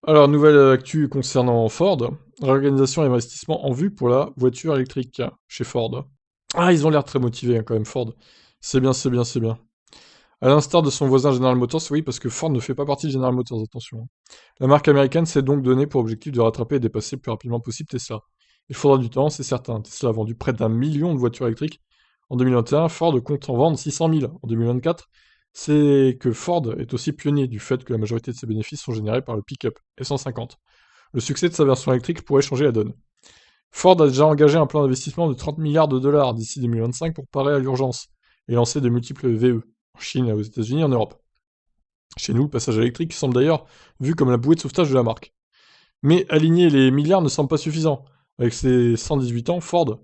Alors, nouvelle actu concernant Ford. Réorganisation et investissement en vue pour la voiture électrique chez Ford. Ah, ils ont l'air très motivés hein, quand même, Ford. C'est bien, c'est bien, c'est bien. À l'instar de son voisin General Motors, oui, parce que Ford ne fait pas partie de General Motors, attention, hein. La marque américaine s'est donc donnée pour objectif de rattraper et dépasser le plus rapidement possible Tesla. Il faudra du temps, c'est certain. Tesla a vendu près d'1 million de voitures électriques en 2021. Ford compte en vendre 600 000 en 2024. C'est que Ford est aussi pionnier du fait que la majorité de ses bénéfices sont générés par le pick-up F-150. Le succès de sa version électrique pourrait changer la donne. Ford a déjà engagé un plan d'investissement de 30 milliards de dollars d'ici 2025 pour parer à l'urgence et lancer de multiples VE en Chine, aux États-Unis et en Europe. Chez nous, le passage électrique semble d'ailleurs vu comme la bouée de sauvetage de la marque. Mais aligner les milliards ne semble pas suffisant. Avec ses 118 ans, Ford,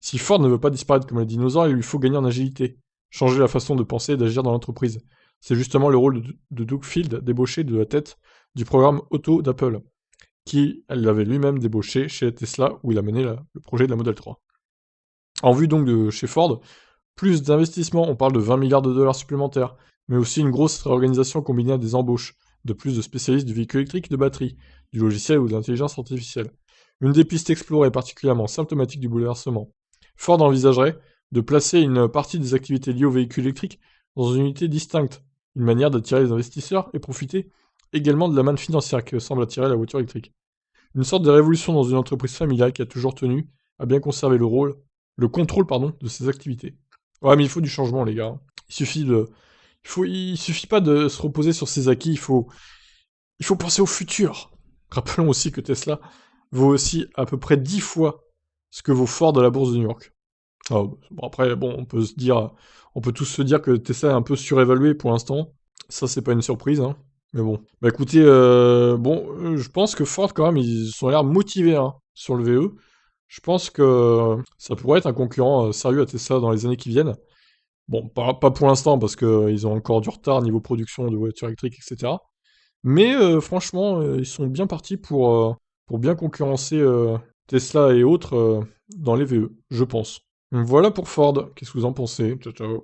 si Ford ne veut pas disparaître comme les dinosaures, il lui faut gagner en agilité, changer la façon de penser et d'agir dans l'entreprise. C'est justement le rôle de Doug Field, débauché de la tête du programme Auto d'Apple, qui l'avait lui-même débauché chez Tesla, où il a mené le projet de la Model 3. En vue donc de chez Ford, plus d'investissements, on parle de 20 milliards de dollars supplémentaires, mais aussi une grosse réorganisation combinée à des embauches, de plus de spécialistes du véhicule électrique de batterie, du logiciel ou de l'intelligence artificielle. Une des pistes explorées particulièrement symptomatique du bouleversement. Ford envisagerait de placer une partie des activités liées au véhicule électrique dans une unité distincte, une manière d'attirer les investisseurs et profiter également de la manne financière que semble attirer la voiture électrique. Une sorte de révolution dans une entreprise familiale qui a toujours tenu à bien conserver le contrôle, pardon, de ses activités. Ouais, mais il faut du changement, les gars, hein. Il suffit de, il suffit pas de se reposer sur ses acquis, il faut penser au futur. Rappelons aussi que Tesla vaut aussi à peu près 10 fois ce que vaut Ford à la bourse de New York. Ah, bon, après, bon, on peut tous se dire que Tesla est un peu surévalué pour l'instant. Ça, c'est pas une surprise, hein. Mais bon. Bah écoutez, je pense que Ford, quand même, ils ont l'air motivés hein, sur le VE. Je pense que ça pourrait être un concurrent sérieux à Tesla dans les années qui viennent. Bon, pas pour l'instant, parce qu'ils ont encore du retard niveau production de voitures électriques, etc. Mais franchement, ils sont bien partis pour bien concurrencer Tesla et autres dans les VE, je pense. Voilà pour Ford. Qu'est-ce que vous en pensez? Ciao, ciao.